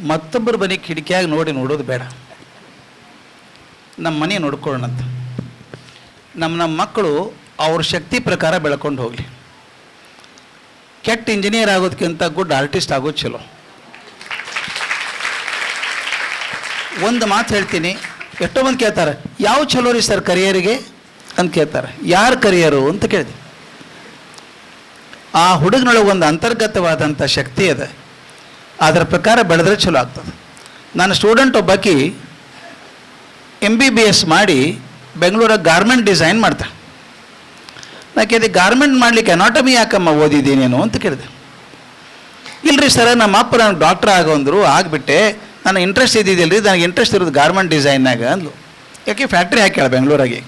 ಮತ್ತೊಬ್ಬರ ಮನೆ ಕಿಟಕಿಯಾಗಿ ನೋಡೋದು ಬೇಡ. ನಮ್ಮ ಮನೆ ನೋಡ್ಕೊಳ್ಳೋಣಂತ. ನಮ್ಮ ಮಕ್ಕಳು ಅವ್ರ ಶಕ್ತಿ ಪ್ರಕಾರ ಬೆಳ್ಕೊಂಡು ಹೋಗಲಿ. ಕೆಟ್ಟ ಇಂಜಿನಿಯರ್ ಆಗೋದಕ್ಕಿಂತ ಗುಡ್ ಆರ್ಟಿಸ್ಟ್ ಆಗೋದು ಚಲೋ. ಒಂದು ಮಾತು ಹೇಳ್ತೀನಿ, ಎಷ್ಟೋ ಮಂದಿ ಕೇಳ್ತಾರೆ, ಯಾವ ಚಲೋ ರೀ ಸರ್ ಕರಿಯರಿಗೆ ಅಂತ ಕೇಳ್ತಾರೆ. ಯಾರು ಕರಿಯರು ಅಂತ ಕೇಳಿದೆ. ಆ ಹುಡುಗನೊಳಗೆ ಒಂದು ಅಂತರ್ಗತವಾದಂಥ ಶಕ್ತಿ ಇದೆ, ಅದರ ಪ್ರಕಾರ ಬೆಳೆದ್ರೆ ಚಲೋ ಆಗ್ತದೆ. ನಾನು ಸ್ಟೂಡೆಂಟ್ ಒಬ್ಬಾಕಿ MBBS ಮಾಡಿ ಬೆಂಗಳೂರಾಗ ಗಾರ್ಮೆಂಟ್ ಡಿಸೈನ್ ಮಾಡ್ತಾಳೆ. ನಾನು ಕೇಳಿದೆ, ಗಾರ್ಮೆಂಟ್ ಮಾಡಲಿಕ್ಕೆ ಅನಾಟಮಿ ಯಾಕಮ್ಮ ಓದಿದ್ದೀನೇನು ಅಂತ ಕೇಳಿದೆ. ಇಲ್ಲರಿ ಸರ್, ನಮ್ಮ ಅಪ್ಪ ನನಗೆ ಡಾಕ್ಟ್ರ್ ಆಗೋಂದ್ರು, ಆಗಿಬಿಟ್ಟೆ, ನನಗೆ ಇಂಟ್ರೆಸ್ಟ್ ಇದ್ದಿದ್ದಿಲ್ಲ ರೀ, ನನಗೆ ಇಂಟ್ರೆಸ್ಟ್ ಇರೋದು ಗಾರ್ಮೆಂಟ್ ಡಿಸೈನ್ನಾಗ ಅಂದ್ಲು. ಯಾಕೆ ಫ್ಯಾಕ್ಟ್ರಿ ಹಾಕ್ಯಾಳ ಬೆಂಗಳೂರಾಗೆ.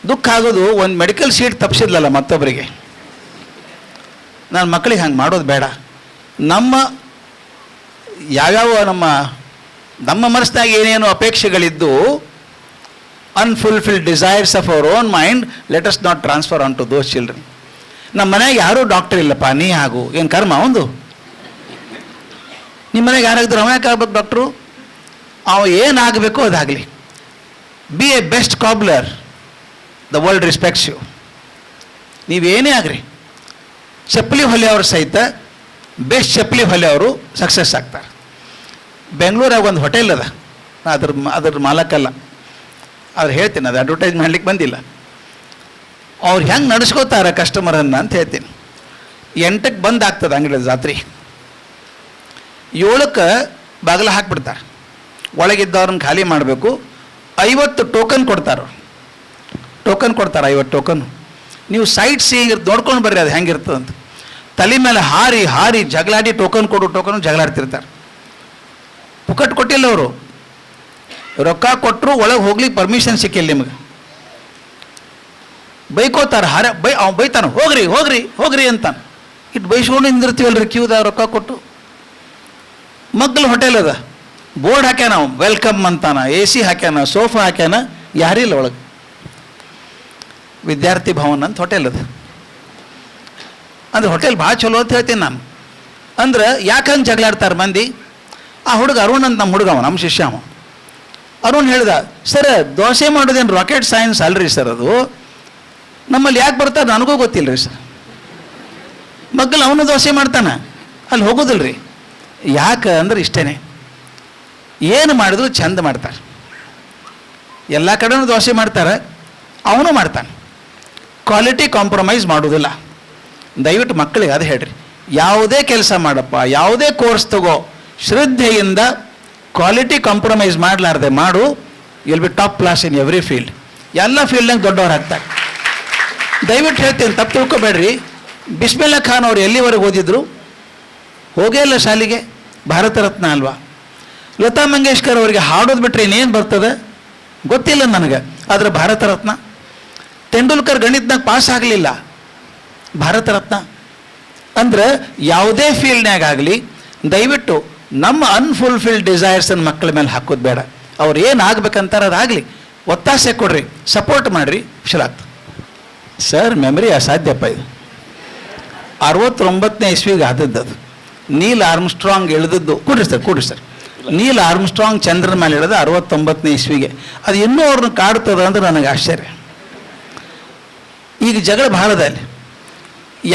ದುಃಖ ಆಗೋದು, ಒಂದು ಮೆಡಿಕಲ್ ಸೀಟ್ ತಪ್ಪಿಸಿದ್ಲಲ್ಲ ಮತ್ತೊಬ್ಬರಿಗೆ. ನಾನು ಮಕ್ಕಳಿಗೆ ಹಂಗೆ ಮಾಡೋದು ಬೇಡ. ನಮ್ಮ ಯಾವ್ಯಾವ ನಮ್ಮ ಮನಸ್ಸಿನಾಗ ಏನೇನು ಅಪೇಕ್ಷೆಗಳಿದ್ದು, unfulfilled desires of our own mind, let us not transfer on to those children. ನಮ್ಮ ಮನೆಯಾಗ ಯಾರೂ ಡಾಕ್ಟರ್ ಇಲ್ಲಪ್ಪ, ನೀ ಆಗು, ಏನು ಕರ್ಮ ಒಂದು. ನಿಮ್ಮ ಮನೆಗೆ ಯಾರಾಗಿದ್ರು ಅವ ಯಾಕೆ ಆಗ್ಬೇಕು ಡಾಕ್ಟ್ರು? ಅವ ಏನಾಗಬೇಕು ಅದಾಗಲಿ. Be a best cobbler, the world respects you. ನೀವೇನೇ ಆಗ್ರಿ, ಚಪ್ಪಲಿ ಹೊಲೆಯವರು ಸಹಿತ ಬೆಸ್ಟ್ ಚಪ್ಪಲಿ ಹೊಲೆಯವರು ಸಕ್ಸಸ್ ಆಗ್ತಾರೆ. ಬೆಂಗಳೂರಾಗ ಒಂದು ಹೋಟೆಲ್ ಅದ, ಅದ್ರ ಮಾಲಕಲ್ಲ, ಆದ್ರೆ ಹೇಳ್ತೀನಿ, ಅದು ಅಡ್ವರ್ಟೈಸ್ ಮಾಡ್ಲಿಕ್ಕೆ ಬಂದಿಲ್ಲ. ಅವ್ರು ಹೆಂಗೆ ನಡೆಸ್ಕೋತಾರೆ ಕಸ್ಟಮರನ್ನು ಅಂತ ಹೇಳ್ತೀನಿ. 8ಕ್ಕೆ ಬಂದ್ ಆಗ್ತದೆ ಅಂಗಡಿ ರಾತ್ರಿ, 7ಕ್ಕೆ ಬಾಗಿಲ ಹಾಕ್ಬಿಡ್ತಾರೆ. ಒಳಗಿದ್ದವ್ರನ್ನ ಖಾಲಿ ಮಾಡಬೇಕು. 50 ಟೋಕನ್ ಕೊಡ್ತಾರೆ. 50 ಟೋಕನ್. ನೀವು ಸೈಟ್ ಸೀಯಿಂಗ್ ನೋಡ್ಕೊಂಡು ಬರ್ರಿ ಅದು ಹೆಂಗಿರ್ತದೆ ಅಂತ. ತಲೆ ಮೇಲೆ ಹಾರಿ ಜಗಳಾಡಿ ಟೋಕನ್ ಜಗಳಾಡ್ತಿರ್ತಾರೆ. ಪುಕಟ್ ಕೊಟ್ಟಿಲ್ಲ ಅವರು, ರೊಕ್ಕ ಕೊಟ್ಟರು ಒಳಗೆ ಹೋಗ್ಲಿಕ್ಕೆ ಪರ್ಮಿಷನ್ ಸಿಕ್ಕಿಲ್ಲ ನಿಮಗೆ. ಬೈಕೋತಾರೆ, ಅವ್ನು ಬೈತಾನೆ, ಹೋಗ್ರಿ ಅಂತಾನೆ. ಇಟ್ಟು ಬೈಸ್ಕೊಂಡು ನಿಂದಿರ್ತೀವಲ್ರಿ ಕ್ಯೂದಾಗ ರೊಕ್ಕ ಕೊಟ್ಟು. ಮಗ್ಗಲು ಹೋಟೆಲ್ ಅದ, ಬೋರ್ಡ್ ಹಾಕ್ಯಾನ, ವೆಲ್ಕಮ್ ಅಂತಾನ, AC ಹಾಕ್ಯಾನ, ಸೋಫಾ ಹಾಕ್ಯಾನ, ಯಾರಿಲ್ಲ ಒಳಗೆ. ವಿದ್ಯಾರ್ಥಿ ಭವನ್ ಅಂತ ಹೋಟೆಲ್ ಅದು. ಅಂದ್ರೆ ಹೋಟೆಲ್ ಭಾಳ ಚಲೋ ಅಂತ ಹೇಳ್ತೀನಿ ನಾನು. ಅಂದ್ರೆ ಯಾಕಂಗೆ ಜಗಳಾಡ್ತಾರೆ ಮಂದಿ. ಆ ಹುಡುಗ ಅರುಣ್ ಅಂತ ನಮ್ಮ ಹುಡುಗ, ನಮ್ಮ ಶಿಷ್ಯ ಅವ. ಅರುಣ್ ಹೇಳ್ದ, ಸರ್ ದೋಸೆ ಮಾಡೋದೇನು ರಾಕೆಟ್ ಸೈನ್ಸ್ ಅಲ್ರಿ ಸರ್, ಅದು ನಮ್ಮಲ್ಲಿ ಯಾಕೆ ಬರ್ತಾರೆ ನನಗೂ ಗೊತ್ತಿಲ್ಲ ರೀ ಸರ್. ಮಗ್ಗಲು ಅವನು ದೋಸೆ ಮಾಡ್ತಾನೆ, ಅಲ್ಲಿ ಹೋಗೋದಿಲ್ಲ ರೀ. ಯಾಕೆ ಅಂದ್ರೆ ಇಷ್ಟೇ, ಏನು ಮಾಡಿದ್ರು ಚಂದ ಮಾಡ್ತಾರೆ. ಎಲ್ಲ ಕಡೆನೂ ದೋಸೆ ಮಾಡ್ತಾರೆ, ಅವನು ಮಾಡ್ತಾನೆ. ಕ್ವಾಲಿಟಿ ಕಾಂಪ್ರಮೈಸ್ ಮಾಡೋದಿಲ್ಲ. ದಯವಿಟ್ಟು ಮಕ್ಕಳಿಗೆ ಅದು ಹೇಳ್ರಿ, ಯಾವುದೇ ಕೆಲಸ ಮಾಡಪ್ಪ, ಯಾವುದೇ ಕೋರ್ಸ್ ತಗೋ, ಶ್ರದ್ಧೆಯಿಂದ ಕ್ವಾಲಿಟಿ ಕಾಂಪ್ರಮೈಸ್ ಮಾಡಲಾರ್ದೆ ಮಾಡು, will be top class in every field. ಎಲ್ಲ ಫೀಲ್ಡ್ನಾಗ ದೊಡ್ಡವ್ರು ಆಗ್ತಾರೆ. ದಯವಿಟ್ಟು ಹೇಳ್ತೀನಿ, ತಪ್ಪು ತಿಳ್ಕೊಬೇಡ್ರಿ. ಬಿಸ್ಮಿಲ್ಲಾ ಖಾನ್ ಅವ್ರು ಎಲ್ಲಿವರೆಗೆ ಓದಿದ್ರು? ಹೋಗೇ ಇಲ್ಲ ಶಾಲೆಗೆ, ಭಾರತ ರತ್ನ ಅಲ್ವಾ. ಲತಾ ಮಂಗೇಶ್ಕರ್ ಅವರಿಗೆ ಹಾಡೋದು ಬಿಟ್ಟರೆ ಇನ್ನೇನು ಬರ್ತದೆ ಗೊತ್ತಿಲ್ಲ ನನಗೆ, ಆದರೆ ಭಾರತ ರತ್ನ. ತೆಂಡೂಲ್ಕರ್ ಗಣಿತನಾಗ ಪಾಸ್ ಆಗಲಿಲ್ಲ, ಭಾರತ ರತ್ನ. ಅಂದ್ರೆ ಯಾವುದೇ ಫೀಲ್ಡ್ನಾಗಾಗಲಿ ದಯವಿಟ್ಟು ನಮ್ಮ ಅನ್ಫುಲ್ಫಿಲ್ಡ್ ಡಿಸೈರ್ಸನ್ನು ಮಕ್ಕಳ ಮೇಲೆ ಹಾಕೋದು ಬೇಡ. ಅವ್ರು ಏನು ಆಗ್ಬೇಕಂತಾರೆ ಅದಾಗಲಿ, ಒತ್ತಾಸೆ ಕೊಡ್ರಿ, ಸಪೋರ್ಟ್ ಮಾಡಿರಿ, ಹುಷಾರಾಗ್ತದೆ. Sir memory ಅಸಾಧ್ಯಪ್ಪ. ಇದು 69ನೇ ಇಸ್ವಿಗೆ ಆದದ್ದು. ಅದು ನೀಲ್ ಆರ್ಮ್ಸ್ಟ್ರಾಂಗ್ ಇಳಿದದ್ದು. ಕೂಡ್ರಿ ಸರ್ ನೀಲ್ ಆರ್ಮ್ಸ್ಟ್ರಾಂಗ್ ಚಂದ್ರನ ಮೇಲೆ ಇಳಿದ 69ನೇ ಇಸ್ವಿಗೆ. ಅದು ಇನ್ನೂ ಅವ್ರನ್ನ ಕಾಡ್ತದೆ ಅಂದ್ರೆ ನನಗೆ ಆಶ್ಚರ್ಯ. ಈಗ ಜಗಳ ಬಹಳದ ಅಲ್ಲಿ,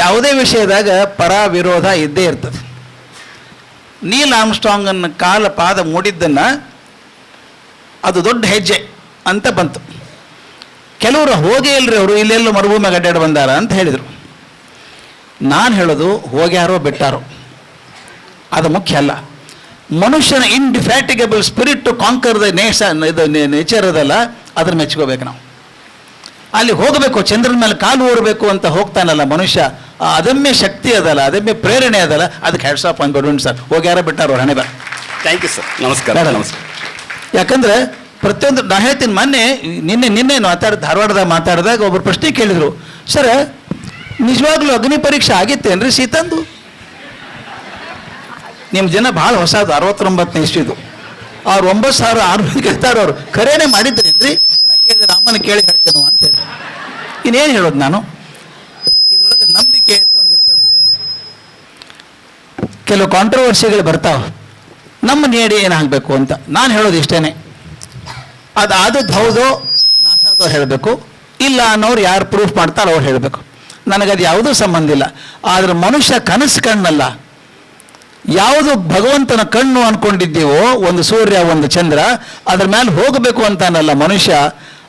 ಯಾವುದೇ ವಿಷಯದಾಗ ಪರ ವಿರೋಧ ಇದ್ದೇ ಇರ್ತದೆ. ನೀಲ್ ಆರ್ಮ್ಸ್ಟ್ರಾಂಗನ್ನು ಕಾಲ ಪಾದ ಮೂಡಿದ್ದನ್ನು ಅದು ದೊಡ್ಡ ಹೆಜ್ಜೆ ಅಂತ ಬಂತು. ಕೆಲವರು ಹೋಗೇ ಇಲ್ರಿ, ಅವರು ಇಲ್ಲೆಲ್ಲೋ ಮರುಭೂಮಿಯಾಗ ಅಡ್ಡಾಡಿ ಬಂದಾರ ಅಂತ ಹೇಳಿದರು. ನಾನು ಹೇಳೋದು, ಹೋಗ್ಯಾರೋ ಬಿಟ್ಟಾರೋ ಅದು ಮುಖ್ಯ ಅಲ್ಲ. ಮನುಷ್ಯನ indefatigable spirit to conquer the nature ಅದಲ್ಲ, ಅದ್ರ ಮೆಚ್ಕೋಬೇಕು ನಾವು. ಅಲ್ಲಿ ಹೋಗಬೇಕು, ಚಂದ್ರನ ಮೇಲೆ ಕಾಲು ಊರಬೇಕು ಅಂತ ಹೋಗ್ತಾನಲ್ಲ ಮನುಷ್ಯ, ಅದಮ್ಯ ಶಕ್ತಿ ಅದಲ್ಲ, ಅದಮ್ಯ ಪ್ರೇರಣೆ ಅದಲ್ಲ, ಅದಕ್ಕೆ ಹ್ಯಾಟ್ಸ್ ಆಫ್ ಅನ್ಕೊಡು ಸರ್. ಹೋಗ್ಯಾರ ಬಿಟ್ಟಾರೋ ಹಣೆ ಬರ. ಥ್ಯಾಂಕ್ ಯು ಸರ್, ನಮಸ್ಕಾರ. ಯಾಕಂದ್ರೆ ಪ್ರತಿಯೊಂದು ನಾ ಹೇಳ್ತೀನಿ, ನಿನ್ನೆ ಧಾರವಾಡದಾಗ ಮಾತಾಡಿದಾಗ ಒಬ್ಬರು ಪ್ರಶ್ನೆ ಕೇಳಿದ್ರು, ಸರ್ ನಿಜವಾಗ್ಲೂ ಅಗ್ನಿ ಪರೀಕ್ಷೆ ಆಗಿತ್ತೇನ್ರಿ ಸೀತಂದು? ನಿಮ್ಮ ಜನ ಭಾಳ ಹೊಸದು, 69ನೇ ಇಸ್ವಿದು. ಅವ್ರು 9,600 ಕೇಳ್ತಾರೆ. ಅವರು ಖರೇನೆ ಮಾಡಿದ್ರೇನ್ರಿ? ರಾಮನ ಕೇಳಿ ಹೇಳ್ತೇನೋ ಅಂತ ಹೇಳಿ. ಇನ್ನೇನು ಹೇಳೋದು ನಾನು, ಇದ್ರೊಳಗೆ ನಂಬಿಕೆ ಅಂತ ಒಂದು ಇರ್ತದೆ. ಕೆಲವು ಕಾಂಟ್ರವರ್ಸಿಗಳು ಬರ್ತಾವೆ. ನಮ್ಮ ನೇಡಿ ಏನಾಗಬೇಕು ಅಂತ ನಾನು ಹೇಳೋದು ಇಷ್ಟೇನೆ. ಅದು ಆದದ್ದು ಹೌದು ನಾಸಾದವ್ರು ಹೇಳಬೇಕು, ಇಲ್ಲ ಅನ್ನೋರು ಯಾರು ಪ್ರೂಫ್ ಮಾಡ್ತಾರೋ ಅವ್ರು ಹೇಳಬೇಕು. ನನಗದು ಯಾವುದೂ ಸಂಬಂಧ ಇಲ್ಲ. ಆದರೆ ಮನುಷ್ಯ ಕನಸು ಕಣ್ಣಲ್ಲ, ಯಾವುದು ಭಗವಂತನ ಕಣ್ಣು ಅಂದ್ಕೊಂಡಿದ್ದೀವೋ, ಒಂದು ಸೂರ್ಯ ಒಂದು ಚಂದ್ರ, ಅದ್ರ ಮೇಲೆ ಹೋಗಬೇಕು ಅಂತಾನಲ್ಲ ಮನುಷ್ಯ,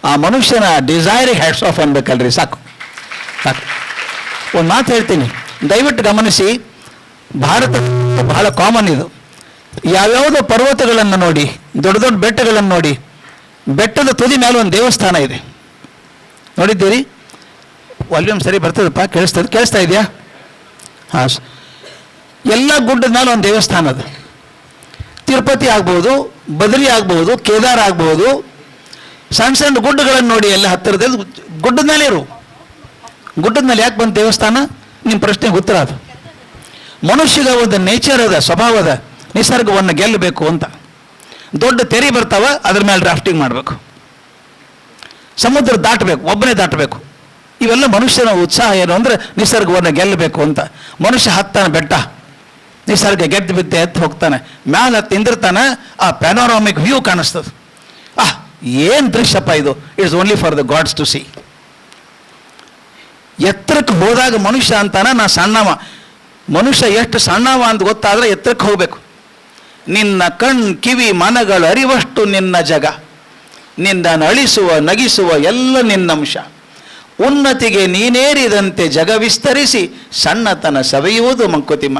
ಆ ಮನುಷ್ಯನ ಡಿಸೈರಿಗೆ ಹ್ಯಾಟ್ಸ್ ಆಫ್ ಅನ್ಬೇಕಲ್ರಿ. ಸಾಕು ಸಾಕು. ಒಂದು ಮಾತು ಹೇಳ್ತೀನಿ, ದಯವಿಟ್ಟು ಗಮನಿಸಿ. ಭಾರತ ಬಹಳ ಕಾಮನ್ ಇದು. ಯಾವ್ಯಾವುದೋ ಪರ್ವತಗಳನ್ನು ನೋಡಿ, ದೊಡ್ಡ ದೊಡ್ಡ ಬೆಟ್ಟಗಳನ್ನು ನೋಡಿ, ಬೆಟ್ಟದ ತುದಿ ಮೇಲೆ ಒಂದು ದೇವಸ್ಥಾನ ಇದೆ, ನೋಡಿದ್ದೀರಿ? ವಾಲ್ಯೂಮ್ ಸರಿ ಬರ್ತದಪ್ಪ? ಕೇಳಿಸ್ತಾ ಇದೆಯಾ? ಹಾಂ. ಎಲ್ಲ ಗುಡ್ಡದ ಮೇಲೆ ಒಂದು ದೇವಸ್ಥಾನ ಅದು. ತಿರುಪತಿ ಆಗ್ಬೋದು, ಬದರಿ ಆಗ್ಬೋದು, ಕೇದಾರ ಆಗ್ಬೋದು. ಸಣ್ಣ ಸಣ್ಣ ಗುಡ್ಡಗಳನ್ನು ನೋಡಿ, ಎಲ್ಲ ಹತ್ತಿರದಲ್ಲಿ ಗುಡ್ಡದ ಮೇಲೆ ಇರು. ಗುಡ್ಡದ ಮೇಲೆ ಯಾಕೆ ಬಂದು ದೇವಸ್ಥಾನ? ನಿಮ್ಮ ಪ್ರಶ್ನೆಗೆ ಉತ್ತರ ಅದು. ಮನುಷ್ಯಗ ಒಂದು ನೇಚರ್ ಅದ, ಸ್ವಭಾವ ಅದ, ನಿಸರ್ಗವನ್ನು ಗೆಲ್ಲಬೇಕು ಅಂತ. ದೊಡ್ಡ ತೆರಿ ಬರ್ತಾವ, ಅದ್ರ ಮೇಲೆ ಡ್ರಾಫ್ಟಿಂಗ್ ಮಾಡಬೇಕು, ಸಮುದ್ರ ದಾಟಬೇಕು, ಒಬ್ಬನೇ ದಾಟಬೇಕು. ಇವೆಲ್ಲ ಮನುಷ್ಯನ ಉತ್ಸಾಹ ಏನು ಅಂದರೆ ನಿಸರ್ಗವನ್ನು ಗೆಲ್ಲಬೇಕು ಅಂತ. ಮನುಷ್ಯ ಹತ್ತಾನೆ ಬೆಟ್ಟ, ನಿಸರ್ಗ ಗೆದ್ದು ಬಿದ್ದೆ ಎದ್ದು ಹೋಗ್ತಾನೆ, ಮ್ಯಾಲೆ ಹತ್ತು ನಿಂದಿರ್ತಾನೆ, ಆ ಪ್ಯಾನೋರಾಮಿಕ್ ವ್ಯೂ ಕಾಣಿಸ್ತದೆ. ಏನು ದೃಶ್ಯಪ್ಪ ಇದು! It's only for the gods to see. ಎತ್ತರಕ್ಕೆ ಹೋದಾಗ ಮನುಷ್ಯ ಅಂತಾನೆ ನಾ ಸಣ್ಣವ. ಮನುಷ್ಯ ಎಷ್ಟು ಸಣ್ಣವ ಅಂತ ಗೊತ್ತಾದರೆ ಎತ್ತರಕ್ಕೆ ಹೋಗಬೇಕು. ನಿನ್ನ ಕಿವಿ ಮನಗಳು ಅರಿವಷ್ಟು ನಿನ್ನ ಜಗ, ನಿನ್ನ ಅಳಿಸುವ ನಗಿಸುವ ಎಲ್ಲ ನಿನ್ನಂಶ. ಉನ್ನತಿಗೆ ನೀನೇರಿದಂತೆ ಜಗ ವಿಸ್ತರಿಸಿ ಸಣ್ಣತನ ಸವಿಯುವುದು ಮಂಕುತಿಮ್ಮ.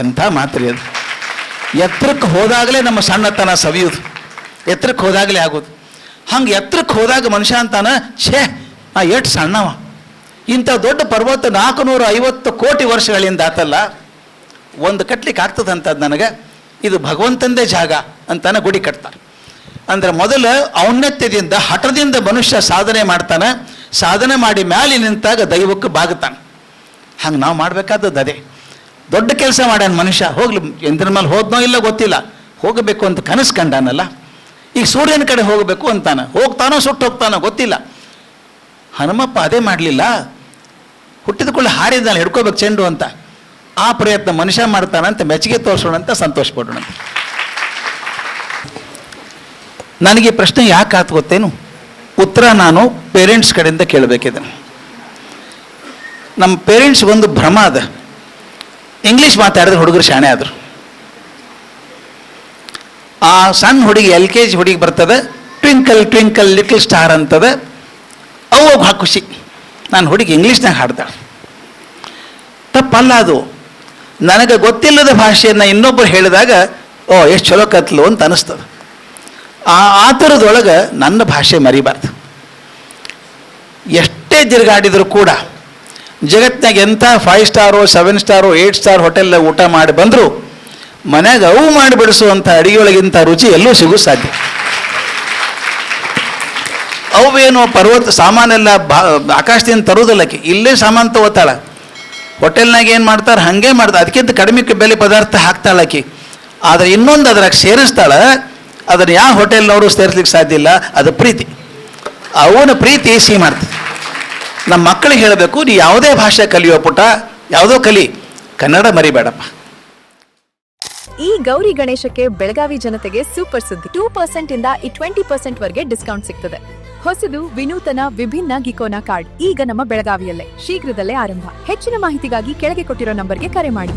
ಎಂಥ ಮಾತ್ರಿ ಅದು! ಎತ್ತರಕ್ಕೆ ಹೋದಾಗಲೇ ನಮ್ಮ ಸಣ್ಣತನ ಸವಿಯುವುದು, ಎತ್ತರಕ್ಕೆ ಹೋದಾಗಲೇ ಆಗೋದು. ಹಂಗೆ ಎತ್ತರಕ್ಕೆ ಹೋದಾಗ ಮನುಷ್ಯ ಅಂತಾನ, ಛೇ ನಾ ಎಷ್ಟು ಸಣ್ಣವ. ಇಂಥ ದೊಡ್ಡ ಪರ್ವತ 450 ಕೋಟಿ ವರ್ಷಗಳಿಂದ ಆತಲ್ಲ, ಒಂದು ಕಟ್ಲಿಕ್ಕೆ ಆಗ್ತದಂಥದ್ದು ನನಗೆ. ಇದು ಭಗವಂತಂದೇ ಜಾಗ ಅಂತಾನೆ ಗುಡಿ ಕಟ್ತಾರೆ. ಅಂದರೆ ಮೊದಲು ಔನ್ನತ್ಯದಿಂದ ಹಠದಿಂದ ಮನುಷ್ಯ ಸಾಧನೆ ಮಾಡ್ತಾನೆ, ಸಾಧನೆ ಮಾಡಿ ಮ್ಯಾಲೆ ನಿಂತಾಗ ದೈವಕ್ಕೆ ಬಾಗುತ್ತಾನೆ. ಹಂಗೆ ನಾವು ಮಾಡಬೇಕಾದದ್ದು ಅದೇ. ದೊಡ್ಡ ಕೆಲಸ ಮಾಡ್ಯಾನ ಮನುಷ್ಯ, ಹೋಗ್ಲಿ ಎಂದ್ರ ಮೇಲೆ ಹೋದ್ನೋ ಇಲ್ಲ ಗೊತ್ತಿಲ್ಲ, ಹೋಗಬೇಕು ಅಂತ ಕನಸು ಕಂಡಾನಲ್ಲ. ಈಗ ಸೂರ್ಯನ ಕಡೆ ಹೋಗಬೇಕು ಅಂತಾನೆ, ಹೋಗ್ತಾನೋ ಸುಟ್ಟು ಹೋಗ್ತಾನೋ ಗೊತ್ತಿಲ್ಲ. ಹನುಮಪ್ಪ ಅದೇ ಮಾಡಲಿಲ್ಲ, ಹುಟ್ಟಿದ ಕೂಡಲೇ ಹಾರಿದ್ದಾನೆ ಹಿಡ್ಕೋಬೇಕು ಚೆಂಡು ಅಂತ. ಆ ಪ್ರಯತ್ನ ಮನುಷ್ಯ ಮಾಡ್ತಾನಂತ ಮೆಚ್ಚುಗೆ ತೋರಿಸೋಣ ಅಂತ ಸಂತೋಷ ಪಡೋಣ. ನನಗೆ ಪ್ರಶ್ನೆ ಯಾಕೆ ಆತು ಗೊತ್ತೇನು? ಉತ್ತರ ನಾನು ಪೇರೆಂಟ್ಸ್ ಕಡೆಯಿಂದ ಕೇಳಬೇಕಿದೆ. ನಮ್ಮ ಪೇರೆಂಟ್ಸ್ ಒಂದು ಭ್ರಮ ಅದ, ಇಂಗ್ಲೀಷ್ ಮಾತಾಡಿದ್ರೆ ಹುಡುಗರು ಶಾಣೆ ಆದರು. ಆ ಸಣ್ಣ ಹುಡುಗಿ LKG ಹುಡುಗಿ ಬರ್ತದೆ, ಟ್ವಿಂಕಲ್ ಟ್ವಿಂಕಲ್ ಲಿಟಲ್ ಸ್ಟಾರ್ ಅಂತದೆ, ಅವು ಭಾಳ ಖುಷಿ. ನಾನು ಹುಡುಗಿ ಇಂಗ್ಲೀಷ್ನಾಗ ಹಾಡ್ತಾಳೆ. ತಪ್ಪಲ್ಲ ಅದು. ನನಗೆ ಗೊತ್ತಿಲ್ಲದ ಭಾಷೆಯನ್ನು ಇನ್ನೊಬ್ಬರು ಹೇಳಿದಾಗ ಓ ಎಷ್ಟು ಚಲೋ ಕತ್ಲು ಅಂತ ಅನಿಸ್ತದೆ. ಆ ಥರದೊಳಗೆ ನನ್ನ ಭಾಷೆ ಮರಿಬಾರ್ದು. ಎಷ್ಟೇ ತಿರುಗಾಡಿದರೂ ಕೂಡ ಜಗತ್ತಿನಾಗ ಎಂಥ 5 ಸ್ಟಾರು 7 ಸ್ಟಾರು 8 ಸ್ಟಾರ್ ಹೋಟೆಲ್ ಊಟ ಮಾಡಿ ಬಂದರೂ ಮನ್ಯಾಗ ಅವು ಮಾಡಿ ಬಿಡಿಸುವಂಥ ಅಡಿಗೆಯೊಳಗಿಂತ ರುಚಿ ಎಲ್ಲೂ ಸಿಗೋ ಸಾಧ್ಯ. ಅವೇನು ಪರ್ವತ ಸಾಮಾನೆಲ್ಲ ಆಕಾಶದಿಂದ ತರೋದಿಲ್ಲಕ್ಕೆ, ಇಲ್ಲೇ ಸಾಮಾನು ತಗೋತಾಳೆ. ಹೋಟೆಲ್ನಾಗ ಏನು ಮಾಡ್ತಾರೆ ಹಾಗೆ ಮಾಡ್ತಾರೆ, ಅದಕ್ಕಿಂತ ಕಡಿಮೆ ಬೆಲೆ ಪದಾರ್ಥ ಹಾಕ್ತಾಳಾಕಿ. ಆದರೆ ಇನ್ನೊಂದು ಅದ್ರಾಗ ಸೇರಿಸ್ತಾಳೆ, ಅದನ್ನು ಯಾವ ಹೋಟೆಲ್ನವರು ಸೇರಿಸ್ಲಿಕ್ಕೆ ಸಾಧ್ಯ ಇಲ್ಲ. ಅದು ಪ್ರೀತಿ, ಅವನ ಪ್ರೀತಿ ಸಿಹಿ ಮಾಡ್ತದೆ. ನಮ್ಮ ಮಕ್ಕಳಿಗೆ ಹೇಳಬೇಕು, ನೀ ಯಾವುದೇ ಭಾಷೆ ಕಲಿಯೋ ಪುಟ, ಯಾವುದೋ ಕಲಿ, ಕನ್ನಡ ಮರಿಬೇಡಪ್ಪ. ಈ ಗೌರಿ ಗಣೇಶಕ್ಕೆ ಬೆಳಗಾವಿ ಜನತೆಗೆ ಸೂಪರ್ ಸುದ್ದಿ. 2% ಇಂದ 20% ವರೆಗೆ ಡಿಸ್ಕೌಂಟ್ ಸಿಗ್ತದೆ. ಹೊಸದು ವಿನೂತನ ವಿಭಿನ್ನ ಗಿಕೋನಾ ಕಾರ್ಡ್ ಈಗ ನಮ್ಮ ಬೆಳಗಾವಿಯಲ್ಲೇ ಶೀಘ್ರದಲ್ಲೇ ಆರಂಭ. ಹೆಚ್ಚಿನ ಮಾಹಿತಿಗಾಗಿ ಕೆಳಗೆ ಕೊಟ್ಟಿರೋ ನಂಬರ್ಗೆ ಕರೆ ಮಾಡಿ.